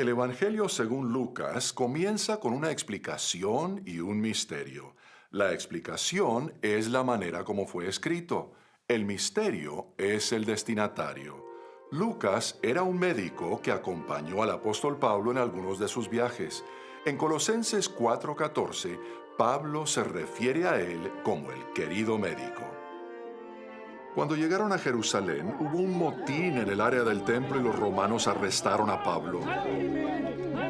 El Evangelio según Lucas comienza con una explicación y un misterio. La explicación es la manera como fue escrito. El misterio es el destinatario. Lucas era un médico que acompañó al apóstol Pablo en algunos de sus viajes. En Colosenses 4:14, Pablo se refiere a él como el querido médico. Cuando llegaron a Jerusalén, hubo un motín en el área del templo y los romanos arrestaron a Pablo.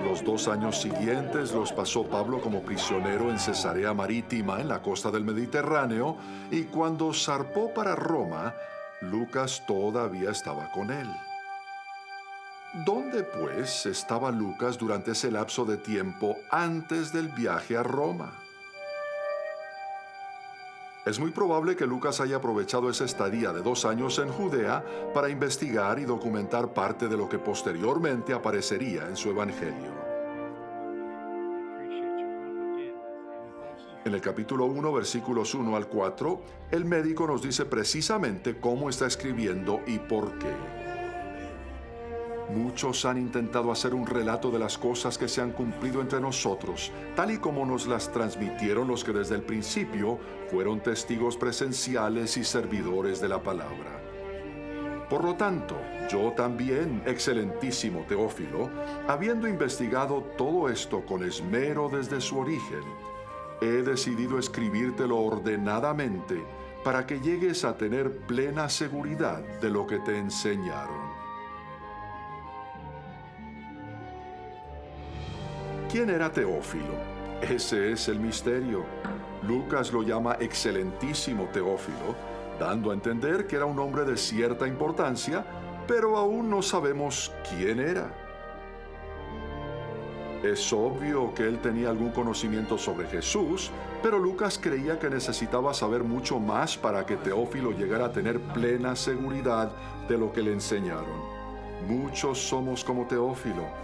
Los 2 años siguientes los pasó Pablo como prisionero en Cesarea Marítima, en la costa del Mediterráneo, y cuando zarpó para Roma, Lucas todavía estaba con él. ¿Dónde, pues, estaba Lucas durante ese lapso de tiempo antes del viaje a Roma? Es muy probable que Lucas haya aprovechado esa estadía de 2 años en Judea para investigar y documentar parte de lo que posteriormente aparecería en su Evangelio. En el capítulo 1, versículos 1 al 4, el médico nos dice precisamente cómo está escribiendo y por qué. Muchos han intentado hacer un relato de las cosas que se han cumplido entre nosotros, tal y como nos las transmitieron los que desde el principio fueron testigos presenciales y servidores de la palabra. Por lo tanto, yo también, excelentísimo Teófilo, habiendo investigado todo esto con esmero desde su origen, he decidido escribírtelo ordenadamente para que llegues a tener plena seguridad de lo que te enseñaron. ¿Quién era Teófilo? Ese es el misterio. Lucas lo llama excelentísimo Teófilo, dando a entender que era un hombre de cierta importancia, pero aún no sabemos quién era. Es obvio que él tenía algún conocimiento sobre Jesús, pero Lucas creía que necesitaba saber mucho más para que Teófilo llegara a tener plena seguridad de lo que le enseñaron. Muchos somos como Teófilo,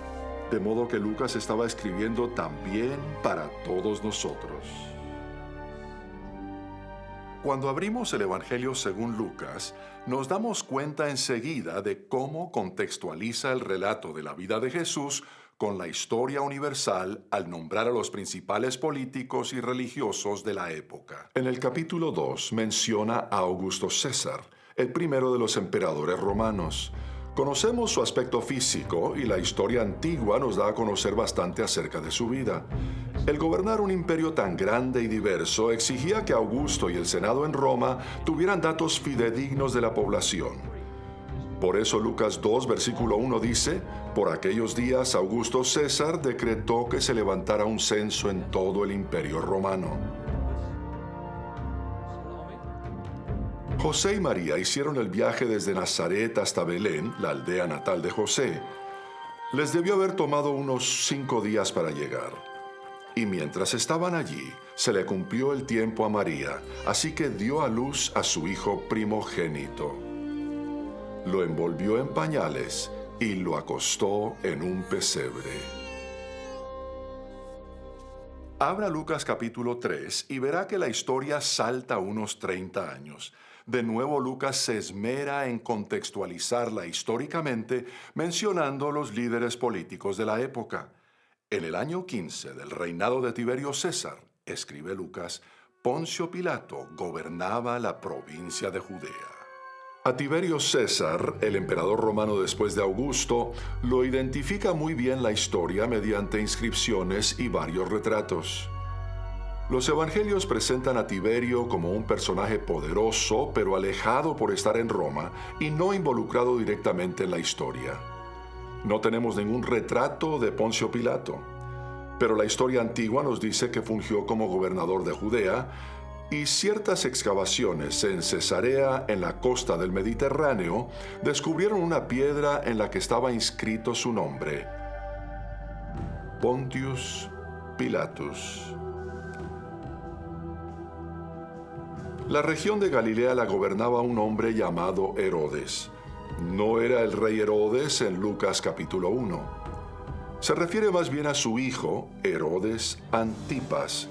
de modo que Lucas estaba escribiendo también para todos nosotros. Cuando abrimos el Evangelio según Lucas, nos damos cuenta enseguida de cómo contextualiza el relato de la vida de Jesús con la historia universal al nombrar a los principales políticos y religiosos de la época. En el capítulo 2 menciona a Augusto César, el primero de los emperadores romanos. Conocemos su aspecto físico y la historia antigua nos da a conocer bastante acerca de su vida. El gobernar un imperio tan grande y diverso exigía que Augusto y el Senado en Roma tuvieran datos fidedignos de la población. Por eso Lucas 2, versículo 1 dice, por aquellos días Augusto César decretó que se levantara un censo en todo el imperio romano. José y María hicieron el viaje desde Nazaret hasta Belén, la aldea natal de José. Les debió haber tomado unos 5 días para llegar. Y mientras estaban allí, se le cumplió el tiempo a María, así que dio a luz a su hijo primogénito. Lo envolvió en pañales y lo acostó en un pesebre. Abra Lucas capítulo 3 y verá que la historia salta unos 30 años. De nuevo Lucas se esmera en contextualizarla históricamente, mencionando los líderes políticos de la época. En el año 15 del reinado de Tiberio César, escribe Lucas, Poncio Pilato gobernaba la provincia de Judea. A Tiberio César, el emperador romano después de Augusto, lo identifica muy bien la historia mediante inscripciones y varios retratos. Los evangelios presentan a Tiberio como un personaje poderoso, pero alejado por estar en Roma y no involucrado directamente en la historia. No tenemos ningún retrato de Poncio Pilato, pero la historia antigua nos dice que fungió como gobernador de Judea y ciertas excavaciones en Cesarea, en la costa del Mediterráneo, descubrieron una piedra en la que estaba inscrito su nombre: Pontius Pilatus. La región de Galilea la gobernaba un hombre llamado Herodes. No era el rey Herodes en Lucas capítulo 1. Se refiere más bien a su hijo, Herodes Antipas,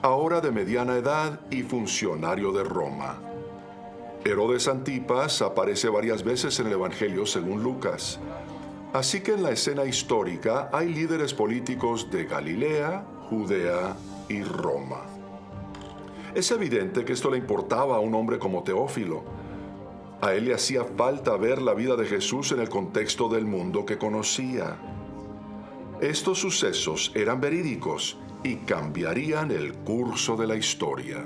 ahora de mediana edad y funcionario de Roma. Herodes Antipas aparece varias veces en el Evangelio según Lucas. Así que en la escena histórica hay líderes políticos de Galilea, Judea y Roma. Es evidente que esto le importaba a un hombre como Teófilo. A él le hacía falta ver la vida de Jesús en el contexto del mundo que conocía. Estos sucesos eran verídicos y cambiarían el curso de la historia.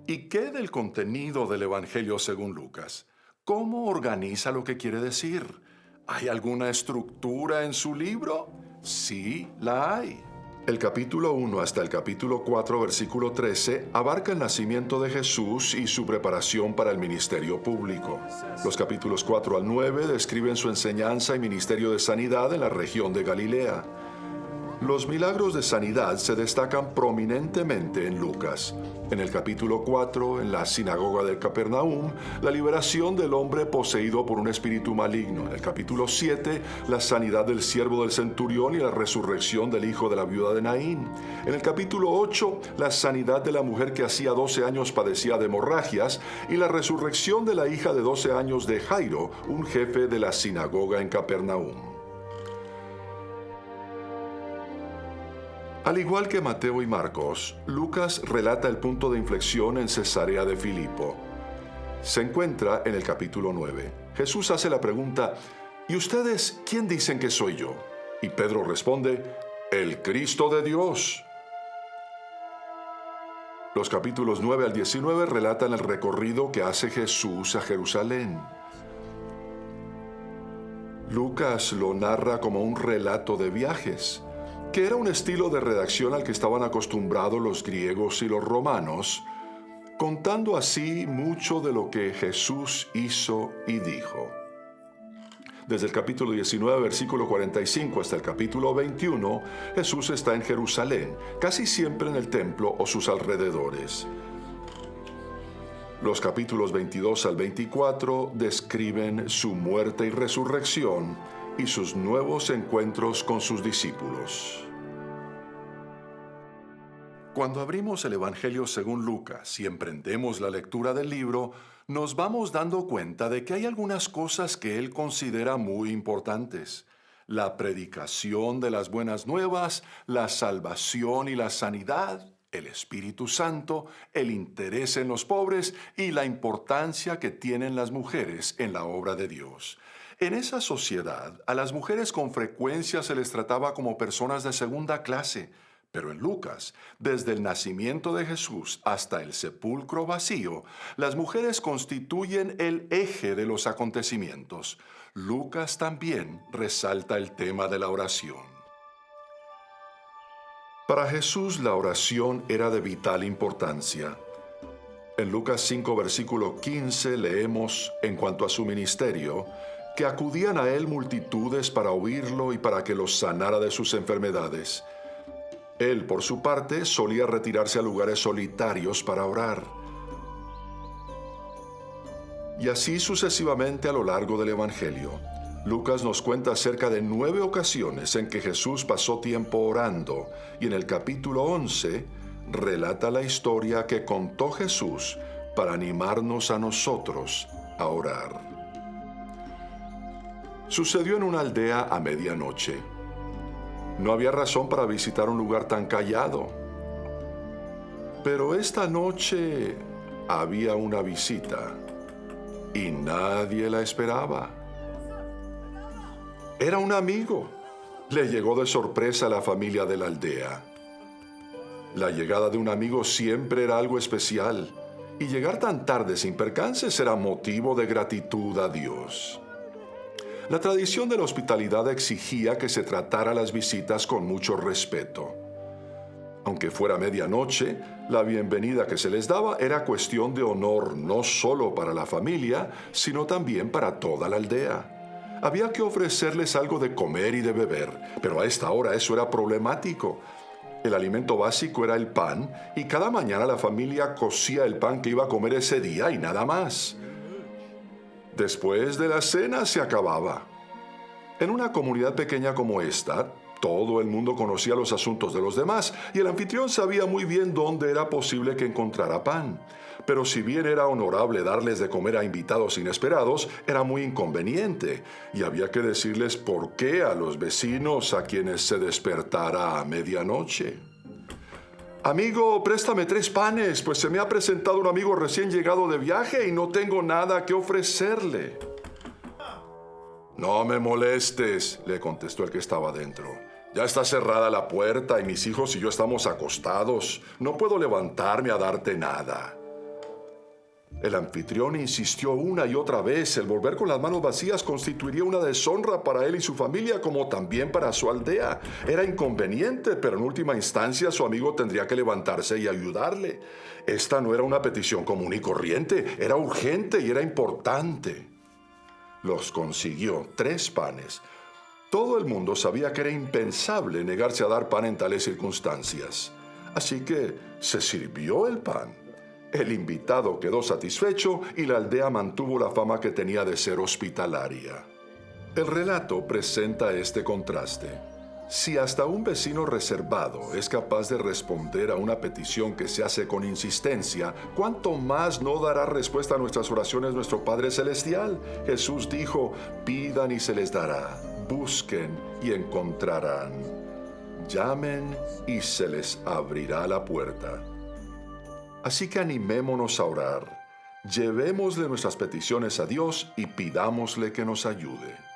¿Y qué del contenido del Evangelio según Lucas? ¿Cómo organiza lo que quiere decir? ¿Hay alguna estructura en su libro? Sí, la hay. El capítulo 1 hasta el capítulo 4, versículo 13, abarca el nacimiento de Jesús y su preparación para el ministerio público. Los capítulos 4 al 9 describen su enseñanza y ministerio de sanidad en la región de Galilea. Los milagros de sanidad se destacan prominentemente en Lucas. En el capítulo 4, en la sinagoga de Capernaum, la liberación del hombre poseído por un espíritu maligno. En el capítulo 7, la sanidad del siervo del centurión y la resurrección del hijo de la viuda de Naín. En el capítulo 8, la sanidad de la mujer que hacía 12 años padecía de hemorragias y la resurrección de la hija de 12 años de Jairo, un jefe de la sinagoga en Capernaum. Al igual que Mateo y Marcos, Lucas relata el punto de inflexión en Cesarea de Filipo. Se encuentra en el capítulo 9. Jesús hace la pregunta, ¿y ustedes quién dicen que soy yo? Y Pedro responde, el Cristo de Dios. Los capítulos 9 al 19 relatan el recorrido que hace Jesús a Jerusalén. Lucas lo narra como un relato de viajes, que era un estilo de redacción al que estaban acostumbrados los griegos y los romanos, contando así mucho de lo que Jesús hizo y dijo. Desde el capítulo 19, versículo 45 hasta el capítulo 21, Jesús está en Jerusalén, casi siempre en el templo o sus alrededores. Los capítulos 22 al 24 describen su muerte y resurrección y sus nuevos encuentros con sus discípulos. Cuando abrimos el Evangelio según Lucas y emprendemos la lectura del libro, nos vamos dando cuenta de que hay algunas cosas que él considera muy importantes. La predicación de las buenas nuevas, la salvación y la sanidad, el Espíritu Santo, el interés en los pobres y la importancia que tienen las mujeres en la obra de Dios. En esa sociedad, a las mujeres con frecuencia se les trataba como personas de segunda clase, pero en Lucas, desde el nacimiento de Jesús hasta el sepulcro vacío, las mujeres constituyen el eje de los acontecimientos. Lucas también resalta el tema de la oración. Para Jesús la oración era de vital importancia. En Lucas 5, versículo 15 leemos, en cuanto a su ministerio, que acudían a él multitudes para oírlo y para que los sanara de sus enfermedades. Él, por su parte, solía retirarse a lugares solitarios para orar. Y así sucesivamente a lo largo del Evangelio. Lucas nos cuenta acerca de 9 ocasiones en que Jesús pasó tiempo orando, y en el capítulo 11 relata la historia que contó Jesús para animarnos a nosotros a orar. Sucedió en una aldea a medianoche. No había razón para visitar un lugar tan callado. Pero esta noche había una visita y nadie la esperaba. Era un amigo. Le llegó de sorpresa a la familia de la aldea. La llegada de un amigo siempre era algo especial, y llegar tan tarde sin percances era motivo de gratitud a Dios. La tradición de la hospitalidad exigía que se tratara las visitas con mucho respeto. Aunque fuera medianoche, la bienvenida que se les daba era cuestión de honor no solo para la familia, sino también para toda la aldea. Había que ofrecerles algo de comer y de beber, pero a esta hora eso era problemático. El alimento básico era el pan, y cada mañana la familia cocía el pan que iba a comer ese día y nada más. Después de la cena se acababa. En una comunidad pequeña como esta, todo el mundo conocía los asuntos de los demás y el anfitrión sabía muy bien dónde era posible que encontrara pan. Pero si bien era honorable darles de comer a invitados inesperados, era muy inconveniente y había que decirles por qué a los vecinos a quienes se despertara a medianoche. Amigo, préstame 3 panes, pues se me ha presentado un amigo recién llegado de viaje y no tengo nada que ofrecerle. No me molestes, le contestó el que estaba dentro. Ya está cerrada la puerta y mis hijos y yo estamos acostados. No puedo levantarme a darte nada. El anfitrión insistió una y otra vez. El volver con las manos vacías constituiría una deshonra para él y su familia, como también para su aldea. Era inconveniente, pero en última instancia su amigo tendría que levantarse y ayudarle. Esta no era una petición común y corriente, era urgente y era importante. Los consiguió, 3 panes. Todo el mundo sabía que era impensable negarse a dar pan en tales circunstancias. Así que se sirvió el pan. El invitado quedó satisfecho y la aldea mantuvo la fama que tenía de ser hospitalaria. El relato presenta este contraste. Si hasta un vecino reservado es capaz de responder a una petición que se hace con insistencia, ¿cuánto más no dará respuesta a nuestras oraciones nuestro Padre Celestial? Jesús dijo, pidan y se les dará, busquen y encontrarán, llamen y se les abrirá la puerta. Así que animémonos a orar, llevémosle nuestras peticiones a Dios y pidámosle que nos ayude.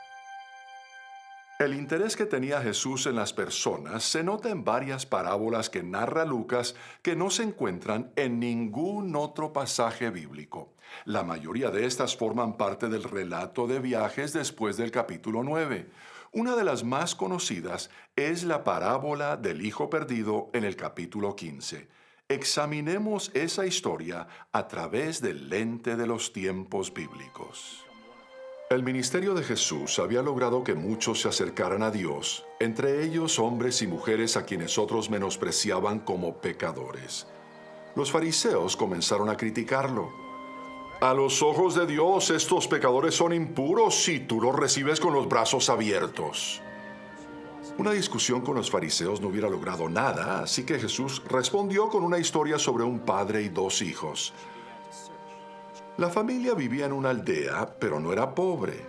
El interés que tenía Jesús en las personas se nota en varias parábolas que narra Lucas que no se encuentran en ningún otro pasaje bíblico. La mayoría de estas forman parte del relato de viajes después del capítulo 9. Una de las más conocidas es la parábola del hijo perdido en el capítulo 15. Examinemos esa historia a través del lente de los tiempos bíblicos. El ministerio de Jesús había logrado que muchos se acercaran a Dios, entre ellos hombres y mujeres a quienes otros menospreciaban como pecadores. Los fariseos comenzaron a criticarlo. A los ojos de Dios, estos pecadores son impuros si tú los recibes con los brazos abiertos. Una discusión con los fariseos no hubiera logrado nada, así que Jesús respondió con una historia sobre un padre y 2 hijos. La familia vivía en una aldea, pero no era pobre.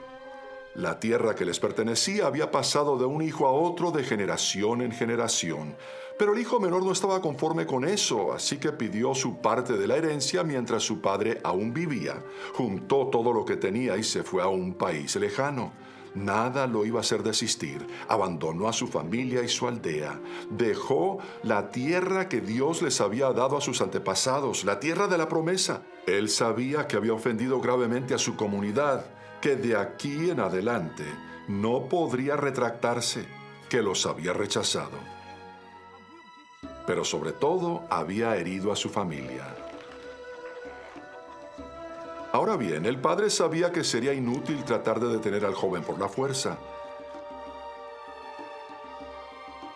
La tierra que les pertenecía había pasado de un hijo a otro de generación en generación, pero el hijo menor no estaba conforme con eso, así que pidió su parte de la herencia mientras su padre aún vivía. Juntó todo lo que tenía y se fue a un país lejano. Nada lo iba a hacer desistir. Abandonó a su familia y su aldea. Dejó la tierra que Dios les había dado a sus antepasados, la tierra de la promesa. Él sabía que había ofendido gravemente a su comunidad, que de aquí en adelante no podría retractarse, que los había rechazado. Pero sobre todo había herido a su familia. Ahora bien, el padre sabía que sería inútil tratar de detener al joven por la fuerza.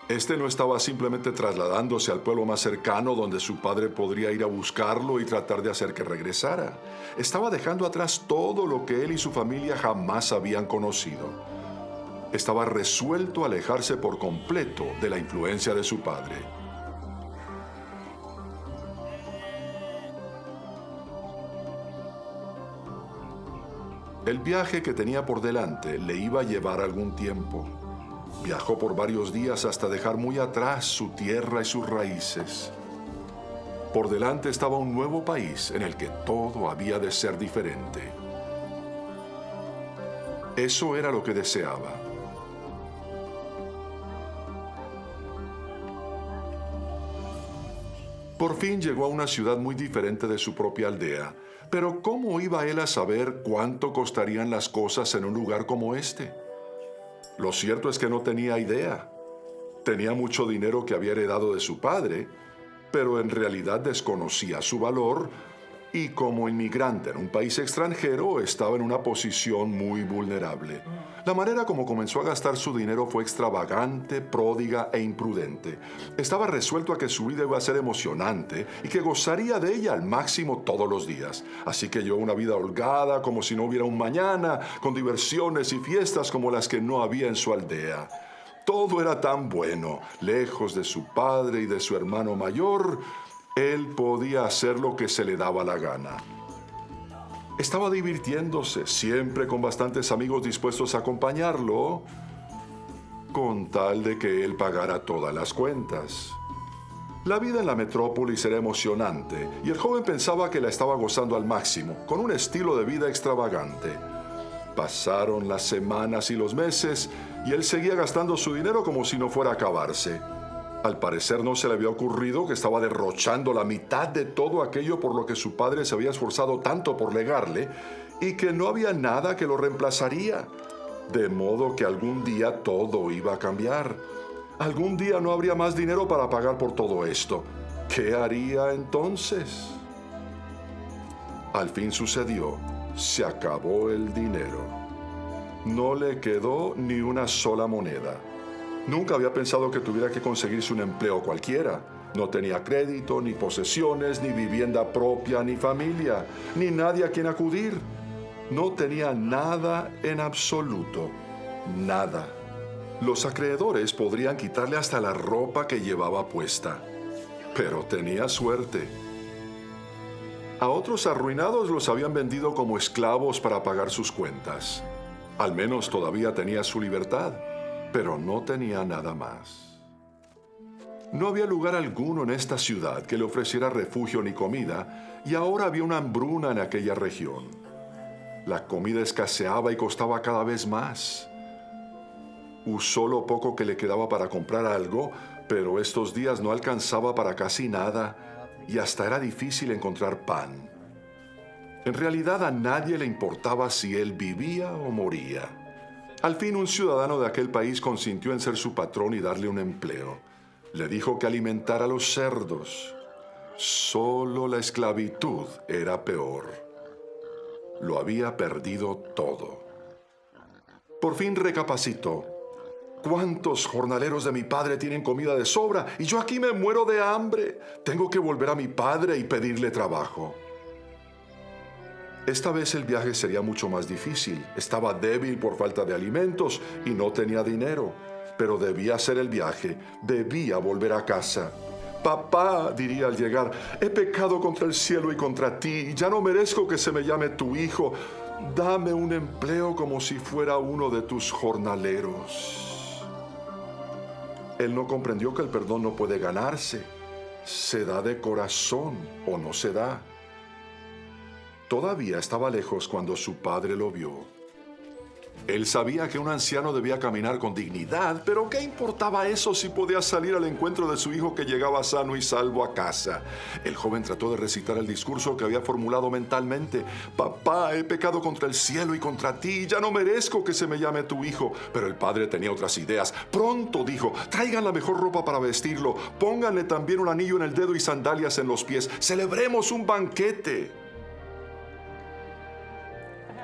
Este no estaba simplemente trasladándose al pueblo más cercano donde su padre podría ir a buscarlo y tratar de hacer que regresara. Estaba dejando atrás todo lo que él y su familia jamás habían conocido. Estaba resuelto a alejarse por completo de la influencia de su padre. El viaje que tenía por delante le iba a llevar algún tiempo. Viajó por varios días hasta dejar muy atrás su tierra y sus raíces. Por delante estaba un nuevo país en el que todo había de ser diferente. Eso era lo que deseaba. Por fin llegó a una ciudad muy diferente de su propia aldea. Pero ¿cómo iba él a saber cuánto costarían las cosas en un lugar como este? Lo cierto es que no tenía idea. Tenía mucho dinero que había heredado de su padre, pero en realidad desconocía su valor y como inmigrante en un país extranjero estaba en una posición muy vulnerable. La manera como comenzó a gastar su dinero fue extravagante, pródiga e imprudente. Estaba resuelto a que su vida iba a ser emocionante y que gozaría de ella al máximo todos los días. Así que llevó una vida holgada como si no hubiera un mañana, con diversiones y fiestas como las que no había en su aldea. Todo era tan bueno, lejos de su padre y de su hermano mayor. Él podía hacer lo que se le daba la gana. Estaba divirtiéndose, siempre con bastantes amigos dispuestos a acompañarlo, con tal de que él pagara todas las cuentas. La vida en la metrópolis era emocionante y el joven pensaba que la estaba gozando al máximo, con un estilo de vida extravagante. Pasaron las semanas y los meses y él seguía gastando su dinero como si no fuera a acabarse. Al parecer no se le había ocurrido que estaba derrochando la mitad de todo aquello por lo que su padre se había esforzado tanto por legarle y que no había nada que lo reemplazaría. De modo que algún día todo iba a cambiar. Algún día no habría más dinero para pagar por todo esto. ¿Qué haría entonces? Al fin sucedió. Se acabó el dinero. No le quedó ni una sola moneda. Nunca había pensado que tuviera que conseguirse un empleo cualquiera. No tenía crédito, ni posesiones, ni vivienda propia, ni familia, ni nadie a quien acudir. No tenía nada en absoluto. Nada. Los acreedores podrían quitarle hasta la ropa que llevaba puesta. Pero tenía suerte. A otros arruinados los habían vendido como esclavos para pagar sus cuentas. Al menos todavía tenía su libertad, pero no tenía nada más. No había lugar alguno en esta ciudad que le ofreciera refugio ni comida, y ahora había una hambruna en aquella región. La comida escaseaba y costaba cada vez más. Usó lo poco que le quedaba para comprar algo, pero estos días no alcanzaba para casi nada y hasta era difícil encontrar pan. En realidad a nadie le importaba si él vivía o moría. Al fin un ciudadano de aquel país consintió en ser su patrón y darle un empleo. Le dijo que alimentara a los cerdos. Solo la esclavitud era peor. Lo había perdido todo. Por fin recapacitó. ¿Cuántos jornaleros de mi padre tienen comida de sobra y yo aquí me muero de hambre? Tengo que volver a mi padre y pedirle trabajo. Esta vez el viaje sería mucho más difícil. Estaba débil por falta de alimentos y no tenía dinero. Pero debía hacer el viaje, debía volver a casa. Papá, diría al llegar, he pecado contra el cielo y contra ti, y ya no merezco que se me llame tu hijo. Dame un empleo como si fuera uno de tus jornaleros. Él no comprendió que el perdón no puede ganarse. Se da de corazón o no se da. Todavía estaba lejos cuando su padre lo vio. Él sabía que un anciano debía caminar con dignidad, pero ¿qué importaba eso si podía salir al encuentro de su hijo que llegaba sano y salvo a casa? El joven trató de recitar el discurso que había formulado mentalmente. Papá, he pecado contra el cielo y contra ti, ya no merezco que se me llame tu hijo. Pero el padre tenía otras ideas. Pronto, dijo, traigan la mejor ropa para vestirlo, pónganle también un anillo en el dedo y sandalias en los pies. Celebremos un banquete.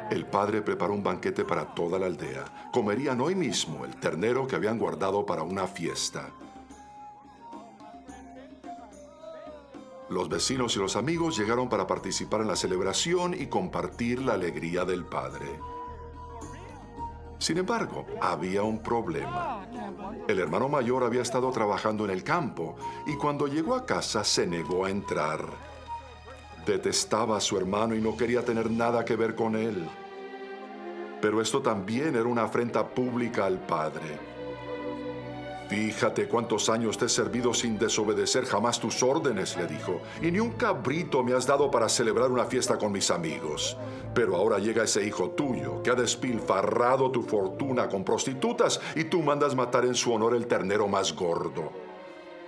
El padre preparó un banquete para toda la aldea. Comerían hoy mismo el ternero que habían guardado para una fiesta. Los vecinos y los amigos llegaron para participar en la celebración y compartir la alegría del padre. Sin embargo, había un problema. El hermano mayor había estado trabajando en el campo y cuando llegó a casa se negó a entrar. Detestaba a su hermano y no quería tener nada que ver con él. Pero esto también era una afrenta pública al padre. Fíjate cuántos años te he servido sin desobedecer jamás tus órdenes, le dijo, y ni un cabrito me has dado para celebrar una fiesta con mis amigos. Pero ahora llega ese hijo tuyo que ha despilfarrado tu fortuna con prostitutas y tú mandas matar en su honor el ternero más gordo.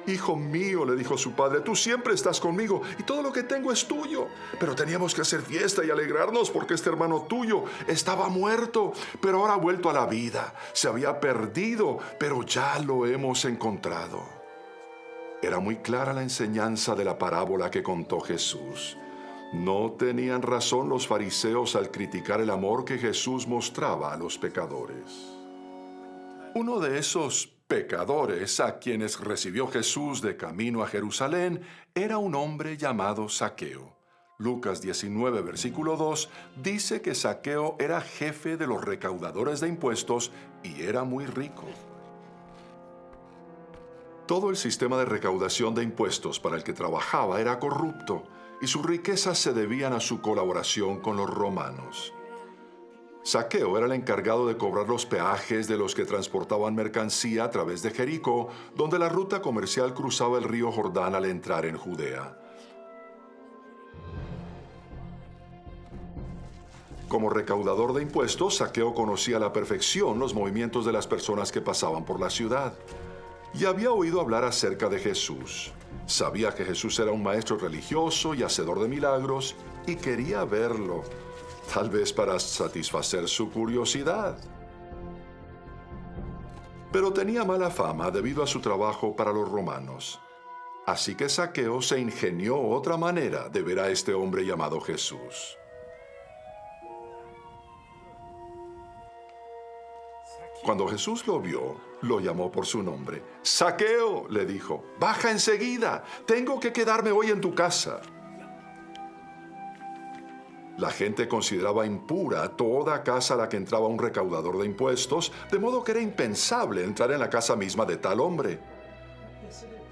Hijo mío, le dijo su padre, tú siempre estás conmigo y todo lo que tengo es tuyo. Pero teníamos que hacer fiesta y alegrarnos porque este hermano tuyo estaba muerto, pero ahora ha vuelto a la vida. Se había perdido, pero ya lo hemos encontrado. Era muy clara la enseñanza de la parábola que contó Jesús. No tenían razón los fariseos al criticar el amor que Jesús mostraba a los pecadores. Uno de esos pecadores a quienes recibió Jesús de camino a Jerusalén era un hombre llamado Zaqueo. Lucas 19, versículo 2, dice que Zaqueo era jefe de los recaudadores de impuestos y era muy rico. Todo el sistema de recaudación de impuestos para el que trabajaba era corrupto y sus riquezas se debían a su colaboración con los romanos. Zaqueo era el encargado de cobrar los peajes de los que transportaban mercancía a través de Jericó, donde la ruta comercial cruzaba el río Jordán al entrar en Judea. Como recaudador de impuestos, Zaqueo conocía a la perfección los movimientos de las personas que pasaban por la ciudad. Y había oído hablar acerca de Jesús. Sabía que Jesús era un maestro religioso y hacedor de milagros, y quería verlo, tal vez para satisfacer su curiosidad. Pero tenía mala fama debido a su trabajo para los romanos. Así que Zaqueo se ingenió otra manera de ver a este hombre llamado Jesús. Cuando Jesús lo vio, lo llamó por su nombre. «Zaqueo», le dijo, «baja enseguida, tengo que quedarme hoy en tu casa». La gente consideraba impura toda casa a la que entraba un recaudador de impuestos, de modo que era impensable entrar en la casa misma de tal hombre.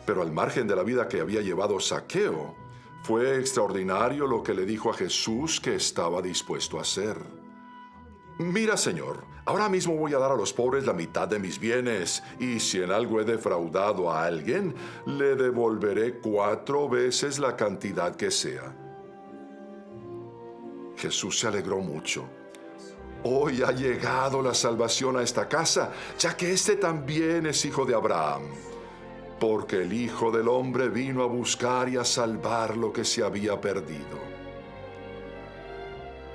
Pero al margen de la vida que había llevado Zaqueo, fue extraordinario lo que le dijo a Jesús que estaba dispuesto a hacer. «Mira, Señor, ahora mismo voy a dar a los pobres la mitad de mis bienes, y si en algo he defraudado a alguien, le devolveré 4 veces la cantidad que sea». Jesús se alegró mucho. «Hoy ha llegado la salvación a esta casa, ya que este también es hijo de Abraham, porque el Hijo del Hombre vino a buscar y a salvar lo que se había perdido».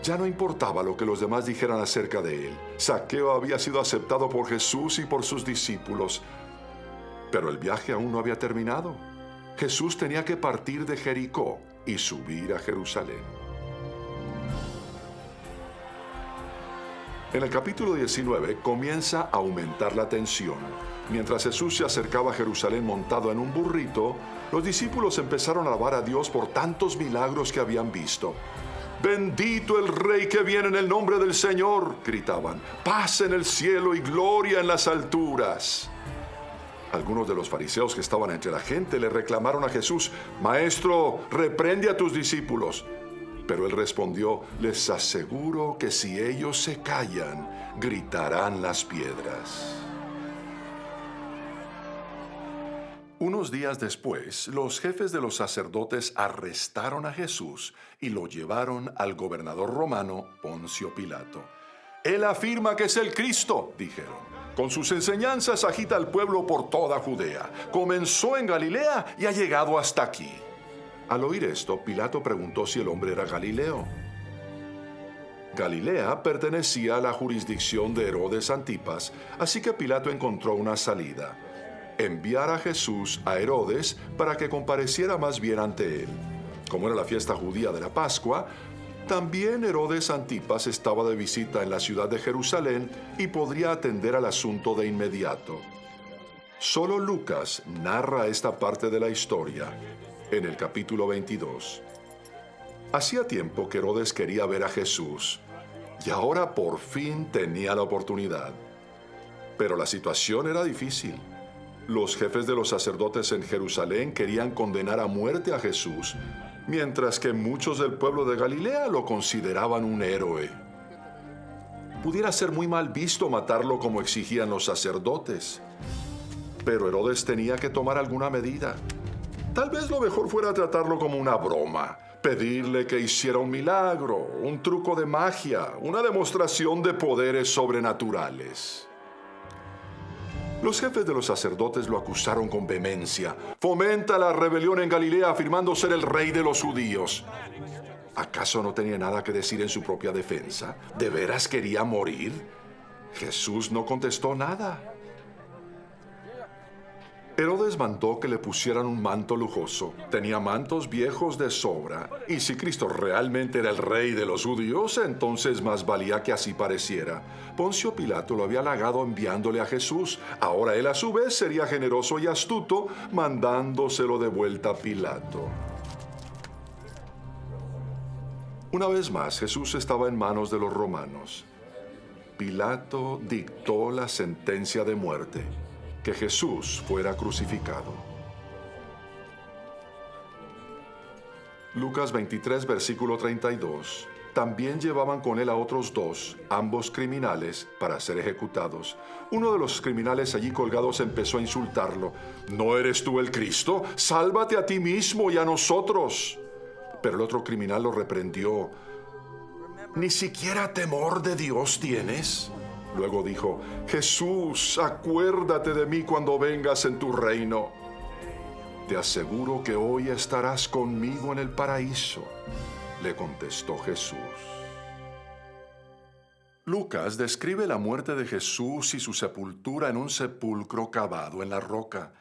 Ya no importaba lo que los demás dijeran acerca de él. Zaqueo había sido aceptado por Jesús y por sus discípulos. Pero el viaje aún no había terminado. Jesús tenía que partir de Jericó y subir a Jerusalén. En el capítulo 19 comienza a aumentar la tensión. Mientras Jesús se acercaba a Jerusalén montado en un burrito, los discípulos empezaron a alabar a Dios por tantos milagros que habían visto. «Bendito el Rey que viene en el nombre del Señor», gritaban. «Paz en el cielo y gloria en las alturas». Algunos de los fariseos que estaban entre la gente le reclamaron a Jesús: «Maestro, reprende a tus discípulos». Pero él respondió: «Les aseguro que si ellos se callan, gritarán las piedras». Unos días después, los jefes de los sacerdotes arrestaron a Jesús y lo llevaron al gobernador romano Poncio Pilato. «Él afirma que es el Cristo», dijeron. «Con sus enseñanzas agita al pueblo por toda Judea. Comenzó en Galilea y ha llegado hasta aquí». Al oír esto, Pilato preguntó si el hombre era Galileo. Galilea pertenecía a la jurisdicción de Herodes Antipas, así que Pilato encontró una salida: enviar a Jesús a Herodes para que compareciera más bien ante él. Como era la fiesta judía de la Pascua, también Herodes Antipas estaba de visita en la ciudad de Jerusalén y podría atender al asunto de inmediato. Solo Lucas narra esta parte de la historia en el capítulo 22. Hacía tiempo que Herodes quería ver a Jesús y ahora por fin tenía la oportunidad. Pero la situación era difícil. Los jefes de los sacerdotes en Jerusalén querían condenar a muerte a Jesús, mientras que muchos del pueblo de Galilea lo consideraban un héroe. Pudiera ser muy mal visto matarlo como exigían los sacerdotes, pero Herodes tenía que tomar alguna medida. Tal vez lo mejor fuera tratarlo como una broma, pedirle que hiciera un milagro, un truco de magia, una demostración de poderes sobrenaturales. Los jefes de los sacerdotes lo acusaron con vehemencia. «Fomenta la rebelión en Galilea afirmando ser el rey de los judíos». ¿Acaso no tenía nada que decir en su propia defensa? ¿De veras quería morir? Jesús no contestó nada. Herodes mandó que le pusieran un manto lujoso. Tenía mantos viejos de sobra. Y si Cristo realmente era el rey de los judíos, entonces más valía que así pareciera. Poncio Pilato lo había halagado enviándole a Jesús. Ahora él a su vez sería generoso y astuto, mandándoselo de vuelta a Pilato. Una vez más, Jesús estaba en manos de los romanos. Pilato dictó la sentencia de muerte. que Jesús fuera crucificado. Lucas 23, versículo 32. También llevaban con él a otros dos, ambos criminales, para ser ejecutados. Uno de los criminales allí colgados empezó a insultarlo. ¿No eres tú el Cristo? Sálvate a ti mismo y a nosotros. Pero el otro criminal lo reprendió. ¿Ni siquiera temor de Dios tienes? Luego dijo, Jesús, acuérdate de mí cuando vengas en tu reino. Te aseguro que hoy estarás conmigo en el paraíso, le contestó Jesús. Lucas describe la muerte de Jesús y su sepultura en un sepulcro cavado en la roca.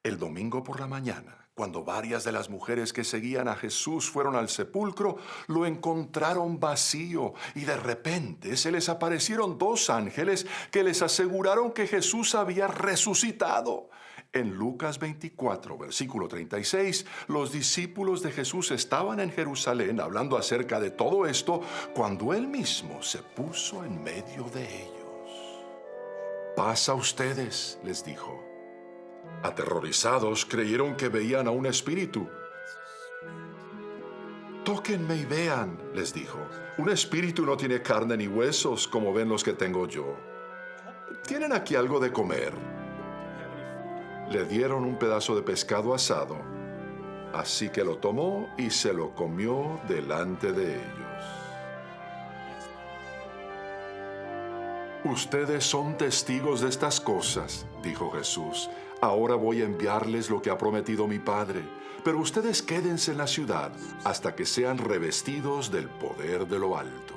El domingo por la mañana, cuando varias de las mujeres que seguían a Jesús fueron al sepulcro, lo encontraron vacío y de repente se les aparecieron dos ángeles que les aseguraron que Jesús había resucitado. En Lucas 24, versículo 36, los discípulos de Jesús estaban en Jerusalén hablando acerca de todo esto cuando él mismo se puso en medio de ellos. «Paz a ustedes», les dijo. Aterrorizados, creyeron que veían a un espíritu. «Tóquenme y vean», les dijo. «Un espíritu no tiene carne ni huesos como ven los que tengo yo. ¿Tienen aquí algo de comer?» Le dieron un pedazo de pescado asado, así que lo tomó y se lo comió delante de ellos. «Ustedes son testigos de estas cosas», dijo Jesús. «Ahora voy a enviarles lo que ha prometido mi Padre, pero ustedes quédense en la ciudad hasta que sean revestidos del poder de lo alto».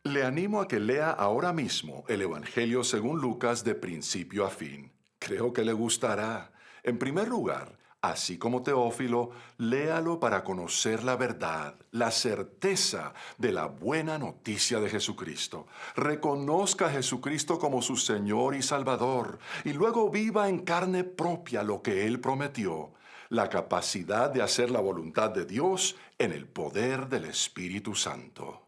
Le animo a que lea ahora mismo el Evangelio según Lucas de principio a fin. Creo que le gustará. En primer lugar, así como Teófilo, léalo para conocer la verdad, la certeza de la buena noticia de Jesucristo. Reconozca a Jesucristo como su Señor y Salvador, y luego viva en carne propia lo que Él prometió, la capacidad de hacer la voluntad de Dios en el poder del Espíritu Santo.